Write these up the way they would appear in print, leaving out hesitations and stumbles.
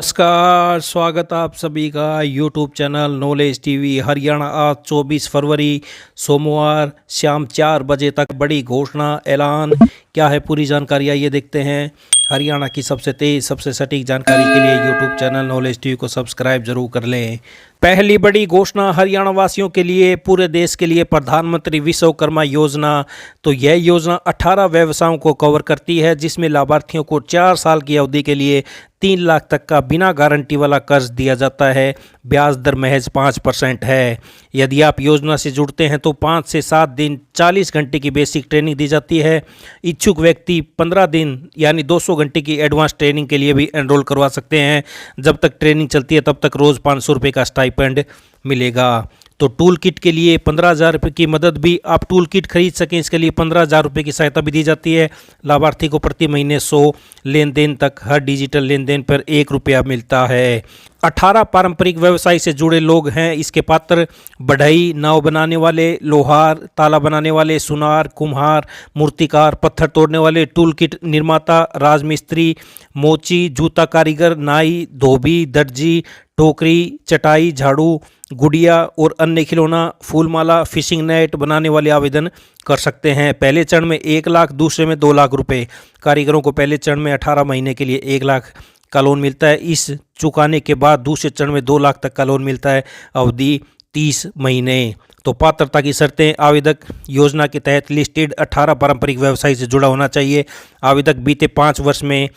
नमस्कार, स्वागत आप सभी का YouTube channel knowledge TV Haryana. आज 24 फरवरी सोमवार शाम 4 बजे तक बड़ी घोषणा ऐलान क्या है, पूरी जानकारी आइए देखते हैं। हरियाणा की सबसे तेज़ सबसे सटीक जानकारी के लिए यूट्यूब चैनल नॉलेज टीवी को सब्सक्राइब जरूर कर लें। पहली बड़ी घोषणा हरियाणा वासियों के लिए, पूरे देश के लिए प्रधानमंत्री विश्वकर्मा योजना। तो यह योजना 18 व्यवसायों को कवर करती है, जिसमें लाभार्थियों को 4 साल की अवधि के लिए 3 लाख तक का बिना गारंटी वाला कर्ज दिया जाता है। ब्याज दर महज 5% है। यदि आप योजना से जुड़ते हैं तो 5 से 7 दिन 40 घंटे की बेसिक ट्रेनिंग दी जाती है। इच्छुक व्यक्ति 15 दिन यानी 200 घंटे की एडवांस ट्रेनिंग के लिए भी एनरोल करवा सकते हैं। जब तक ट्रेनिंग चलती है तब तक रोज़ 500 रुपये का स्टाइपेंड मिलेगा। तो टूल किट के लिए 15,000 रुपये की मदद भी, आप टूल किट खरीद सकें इसके लिए 15,000 रुपये की सहायता भी दी जाती है। लाभार्थी को प्रति महीने 100 लेन देन तक हर डिजिटल लेन देन पर 1 रुपया मिलता है। 18 पारंपरिक व्यवसाय से जुड़े लोग हैं इसके पात्र। बढ़ई, नाव बनाने वाले, लोहार, ताला बनाने वाले, सुनार, कुम्हार, मूर्तिकार, पत्थर तोड़ने वाले, टूल किट निर्माता, राजमिस्त्री, मोची, जूता कारीगर, नाई, धोबी, दर्जी, टोकरी, चटाई, झाड़ू, गुड़िया और अन्य खिलौना, फूलमाला, फिशिंग नेट बनाने वाले आवेदन कर सकते हैं। पहले चरण में 1 लाख, दूसरे में 2 लाख रुपए। कारीगरों को पहले चरण में 18 महीने के लिए 1 लाख का लोन मिलता है। इस चुकाने के बाद दूसरे चरण में 2 लाख तक का लोन मिलता है, अवधि 30 महीने। तो पात्रता की शर्तें, आवेदक योजना के तहत लिस्टेड 18 पारंपरिक व्यवसाय से जुड़ा होना चाहिए। आवेदक बीते 5 वर्ष में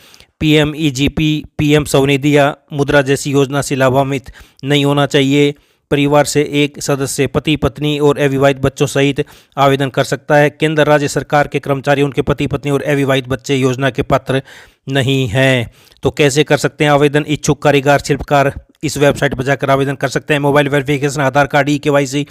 PMEGP, PM स्वनिधि या मुद्रा जैसी योजना से लाभान्वित नहीं होना चाहिए। परिवार से एक सदस्य, पति पत्नी और अविवाहित बच्चों सहित आवेदन कर सकता है। केंद्र राज्य सरकार के कर्मचारी, उनके पति पत्नी और अविवाहित बच्चे योजना के पात्र नहीं हैं। तो कैसे कर सकते हैं आवेदन? इच्छुक कारीगर, शिल्पकार इस वेबसाइट पर जाकर आवेदन कर सकते हैं। मोबाइल वेरिफिकेशन, आधार कार्ड, KYC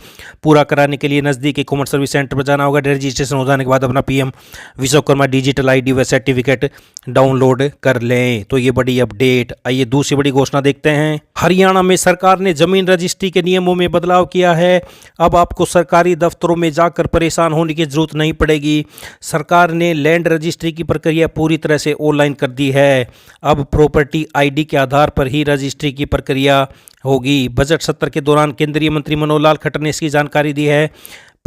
पूरा कराने के लिए नज़दीकी कॉमन सर्विस सेंटर पर जाना होगा। रजिस्ट्रेशन हो जाने के बाद अपना PM विश्वकर्मा डिजिटल ID व सर्टिफिकेट डाउनलोड कर लें। तो ये बड़ी अपडेट। आइए दूसरी बड़ी घोषणा देखते हैं। हरियाणा में सरकार ने जमीन रजिस्ट्री के नियमों में बदलाव किया है। अब आपको सरकारी दफ्तरों में जाकर परेशान होने की जरूरत नहीं पड़ेगी। सरकार ने लैंड रजिस्ट्री की प्रक्रिया पूरी तरह से ऑनलाइन कर दी है। अब प्रॉपर्टी ID के आधार पर ही रजिस्ट्री की प्रक्रिया होगी। बजट सत्र के दौरान केंद्रीय मंत्री मनोहर लाल खट्टर ने इसकी जानकारी दी है।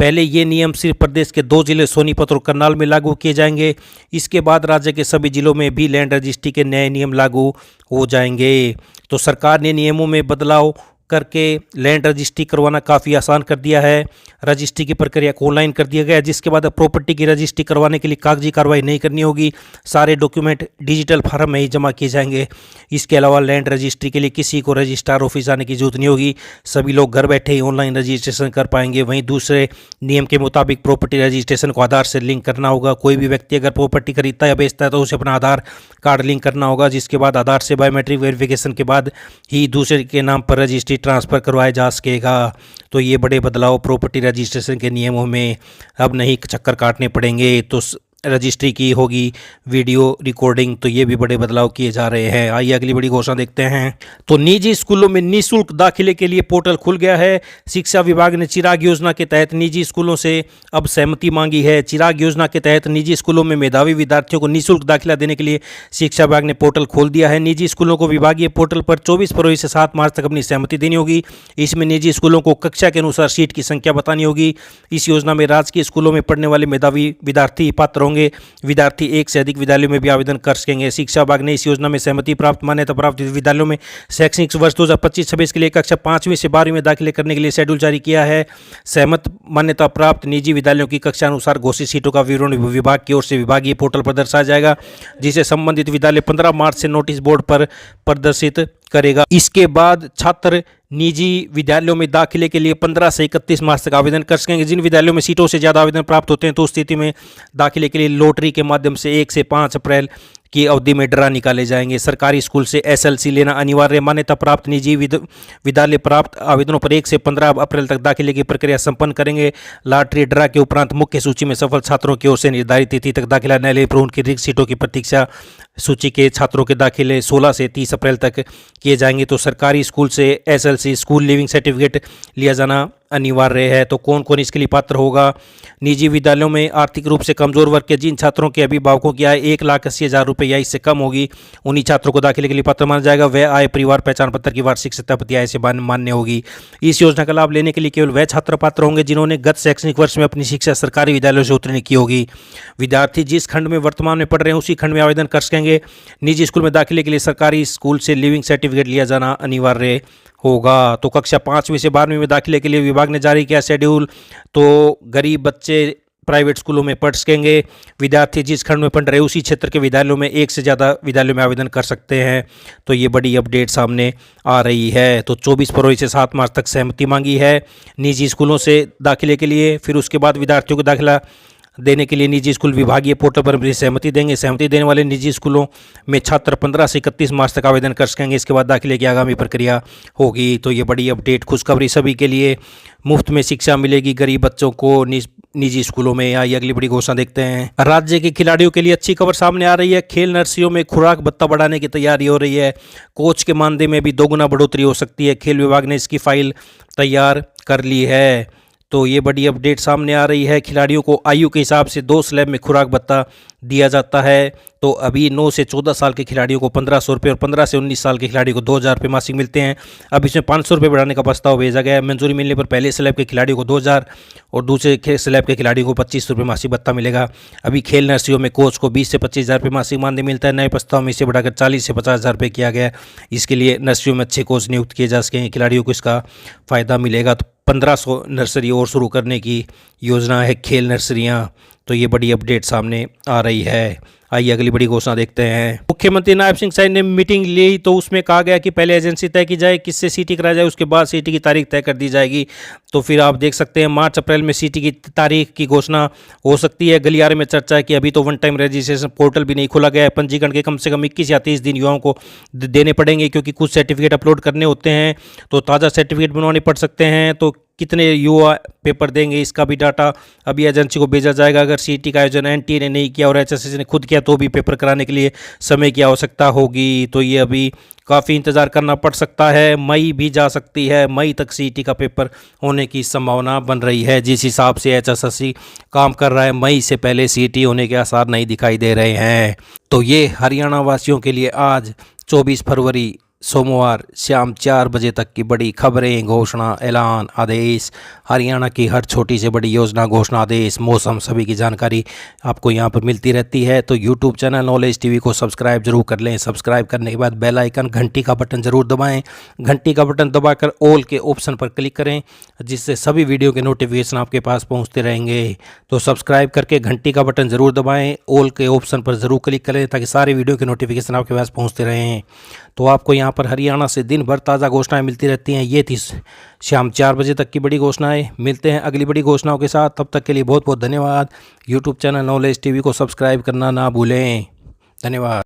पहले ये नियम सिर्फ प्रदेश के 2 जिले सोनीपत और करनाल में लागू किए जाएंगे। इसके बाद राज्य के सभी जिलों में भी लैंड रजिस्ट्री के नए नियम लागू हो जाएंगे। तो सरकार ने नियमों में बदलाव करके लैंड रजिस्ट्री करवाना काफ़ी आसान कर दिया है। रजिस्ट्री की प्रक्रिया को ऑनलाइन कर दिया गया है, जिसके बाद अब प्रॉपर्टी की रजिस्ट्री करवाने के लिए कागजी कार्रवाई नहीं करनी होगी। सारे डॉक्यूमेंट डिजिटल फार्म में ही जमा किए जाएंगे। इसके अलावा लैंड रजिस्ट्री के लिए किसी को रजिस्ट्रार ऑफिस आने की जरूरत नहीं होगी। सभी लोग घर बैठे ही ऑनलाइन रजिस्ट्रेशन कर पाएंगे। वहीं दूसरे नियम के मुताबिक प्रॉपर्टी रजिस्ट्रेशन को आधार से लिंक करना होगा। कोई भी व्यक्ति अगर प्रॉपर्टी खरीदता है या बेचता है तो उसे अपना आधार कार्ड लिंक करना होगा, जिसके बाद आधार से बायोमेट्रिक वेरिफिकेशन के बाद ही दूसरे के नाम पर रजिस्ट्री ट्रांसफ़र करवाया जा सकेगा। तो ये बड़े बदलाव प्रॉपर्टी रजिस्ट्रेशन के नियमों में अब नहीं चक्कर काटने पड़ेंगे। तो रजिस्ट्री की होगी वीडियो रिकॉर्डिंग। तो ये भी बड़े बदलाव किए जा रहे हैं। आइए अगली बड़ी घोषणा देखते हैं। तो निजी स्कूलों में निःशुल्क दाखिले के लिए पोर्टल खुल गया है। शिक्षा विभाग ने चिराग योजना के तहत निजी स्कूलों से अब सहमति मांगी है। चिराग योजना के तहत निजी स्कूलों में मेधावी विद्यार्थियों को निःशुल्क दाखिला देने के लिए शिक्षा विभाग ने पोर्टल खोल दिया है। निजी स्कूलों को विभागीय पोर्टल पर 24 फरवरी से 7 मार्च तक अपनी सहमति देनी होगी। इसमें निजी स्कूलों को कक्षा के अनुसार सीट की संख्या बतानी होगी। इस योजना में राजकीय स्कूलों में पढ़ने वाले मेधावी विद्यार्थी पात्र होंगे। विद्यार्थी एक से अधिक विद्यालयों में भी आवेदन कर सकेंगे। शिक्षा विभाग ने इस योजना में सहमति प्राप्त, मान्यता प्राप्त विद्यालयों में शैक्षणिक वर्ष 2025-26 के लिए कक्षा 5वीं से 12वीं में दाखिले करने के लिए शेड्यूल जारी किया है। सहमत मान्यता प्राप्त निजी विद्यालयों की कक्षा अनुसार घोषित सीटों का विवरण विभाग की ओर से विभागीय पोर्टल पर दर्शाया जाएगा, जिसे संबंधित विद्यालय 15 मार्च से नोटिस बोर्ड पर प्रदर्शित करेगा। इसके बाद छात्र निजी विद्यालयों में दाखिले के लिए 15 से 31 मार्च तक आवेदन कर सकेंगे। जिन विद्यालयों में सीटों से ज़्यादा आवेदन प्राप्त होते हैं तो उस स्थिति में दाखिले के लिए लॉटरी के माध्यम से 1 से 5 अप्रैल की अवधि में ड्रा निकाले जाएंगे। सरकारी स्कूल से SLC लेना अनिवार्य। मान्यता प्राप्त निजी विद्यालय प्राप्त आवेदनों पर 1 से 15 अप्रैल तक दाखिले की प्रक्रिया संपन्न करेंगे। लॉटरी ड्रा के उपरांत मुख्य सूची में सफल छात्रों की ओर से निर्धारित तिथि तक दाखिला न ले पर उनकी रिक्त सीटों की प्रतीक्षा सूची के छात्रों के दाखिले 16 से 30 अप्रैल तक किए जाएंगे। तो सरकारी स्कूल से SLC स्कूल लिविंग सर्टिफिकेट लिया जाना अनिवार्य है। तो कौन कौन इसके लिए पात्र होगा? निजी विद्यालयों में आर्थिक रूप से कमजोर वर्ग के जिन छात्रों के अभिभावकों की आय 1,80,000 रुपये या इससे कम होगी, उन्हीं छात्रों को दाखिले के लिए पात्र माना जाएगा। वह आय परिवार पहचान पत्र की वार्षिक सत्यापित आय से मान्य होगी। इस योजना का लाभ लेने के लिए केवल वह छात्र पात्र होंगे जिन्होंने गत शैक्षणिक वर्ष में अपनी शिक्षा सरकारी विद्यालयों से उत्तीर्ण की होगी। विद्यार्थी जिस खंड में वर्तमान में पढ़ रहे हैं उसी खंड में आवेदन कर सकेंगे। निजी स्कूल में दाखिले के लिए सरकारी स्कूल से लिविंग सर्टिफिकेट लिया जाना अनिवार्य होगा। तो कक्षा 5वीं से 12वीं में दाखिले के लिए विभाग ने जारी किया शेड्यूल। तो गरीब बच्चे प्राइवेट स्कूलों में पढ़ सकेंगे। विद्यार्थी जिस खंड में पढ़ रहे उसी क्षेत्र के विद्यालयों में एक से ज़्यादा विद्यालयों में आवेदन कर सकते हैं। तो ये बड़ी अपडेट सामने आ रही है। तो 24 फरवरी से 7 मार्च तक सहमति मांगी है निजी स्कूलों से दाखिले के लिए। फिर उसके बाद विद्यार्थियों को दाखिला देने के लिए निजी स्कूल विभागीय पोर्टल पर भी सहमति देंगे। सहमति देने वाले निजी स्कूलों में छात्र 15 से 31 मार्च तक आवेदन कर सकेंगे। इसके बाद दाखिले की आगामी प्रक्रिया होगी। तो ये बड़ी अपडेट, खुशखबरी सभी के लिए। मुफ्त में शिक्षा मिलेगी गरीब बच्चों को निजी स्कूलों में। या ये अगली बड़ी घोषणा देखते हैं। राज्य के खिलाड़ियों के लिए अच्छी खबर सामने आ रही है। खेल नर्सरियों में खुराक भत्ता बढ़ाने की तैयारी हो रही है। कोच के मानदेय में भी 2 गुना बढ़ोतरी हो सकती है। खेल विभाग ने इसकी फाइल तैयार कर ली है। तो ये बड़ी अपडेट सामने आ रही है। खिलाड़ियों को आयु के हिसाब से 2 स्लैब में खुराक भत्ता दिया जाता है। तो अभी 9 से 14 साल के खिलाड़ियों को 1500 रुपये और 15 से 19 साल के खिलाड़ियों को 2000 रुपये मासिक मिलते हैं। अब इसमें 500 रुपये बढ़ाने का प्रस्ताव भेजा गया है। मंजूरी मिलने पर पहले स्लैब के खिलाड़ियों को 2000 और दूसरे स्लैब के खिलाड़ियों को 25 रुपये मासिक भत्ता मिलेगा। अभी खेल नर्सरियों में कोच को 20 से 25,000 रुपये मासिक मानदेय मिलता है। नए प्रस्ताव में इसे बढ़ाकर 40 से 50,000 रुपये किया गया है। इसके लिए नर्सरियों में अच्छे कोच नियुक्त किए जा सकेंगे। खिलाड़ियों को इसका फ़ायदा मिलेगा। तो 1500 नर्सरी और शुरू करने की योजना है खेल नर्सरियाँ। तो ये बड़ी अपडेट सामने आ रही है। आइए अगली बड़ी घोषणा देखते हैं। मुख्यमंत्री नायब सिंह सैनी ने मीटिंग ली। तो उसमें कहा गया कि पहले एजेंसी तय की जाए किससे सीटी कराया जाए, उसके बाद सीटी की तारीख तय कर दी जाएगी। तो फिर आप देख सकते हैं मार्च अप्रैल में सीटी की तारीख की घोषणा हो सकती है। गलियारे में चर्चा है कि अभी तो वन टाइम रजिस्ट्रेशन पोर्टल भी नहीं खोला गया है। पंजीकरण के कम से कम 21 या 30 दिन युवाओं को देने पड़ेंगे, क्योंकि कुछ सर्टिफिकेट अपलोड करने होते हैं। तो ताज़ा सर्टिफिकेट बनवाने पड़ सकते हैं। तो कितने युवा पेपर देंगे, इसका भी डाटा अभी एजेंसी को भेजा जाएगा। अगर सीटी का आयोजन एनटीए ने नहीं किया और एचएसएस ने खुद किया तो भी पेपर कराने के लिए समय की आवश्यकता होगी। तो ये अभी काफ़ी इंतज़ार करना पड़ सकता है। मई भी जा सकती है। मई तक सीटी का पेपर होने की संभावना बन रही है। जिस हिसाब से एचएसएससी काम कर रहा है, मई से पहले सीटी होने के आसार नहीं दिखाई दे रहे हैं। तो ये हरियाणा वासियों के लिए आज 24 फरवरी सोमवार शाम 4 बजे तक की बड़ी खबरें, घोषणा, ऐलान, आदेश, हरियाणा की हर छोटी से बड़ी योजना, घोषणा, आदेश, मौसम, सभी की जानकारी आपको यहां पर मिलती रहती है। तो यूट्यूब चैनल नॉलेज टीवी को सब्सक्राइब जरूर कर लें। सब्सक्राइब करने के बाद बेल आइकन घंटी का बटन जरूर दबाएं। घंटी का बटन दबाकर ऑल के ऑप्शन पर क्लिक करें, जिससे सभी वीडियो के नोटिफिकेशन आपके पास पहुँचते रहेंगे। तो सब्सक्राइब करके घंटी का बटन ज़रूर दबाएँ, ऑल के ऑप्शन पर ज़रूर क्लिक करें ताकि सारे वीडियो के नोटिफिकेशन आपके पास पहुँचते रहें। तो आपको यहाँ पर हरियाणा से दिन भर ताज़ा घोषणाएं मिलती रहती हैं। ये थी शाम 4 बजे तक की बड़ी घोषणाएं। मिलते हैं अगली बड़ी घोषणाओं के साथ। तब तक के लिए बहुत बहुत धन्यवाद। यूट्यूब चैनल नॉलेज टीवी को सब्सक्राइब करना ना भूलें। धन्यवाद।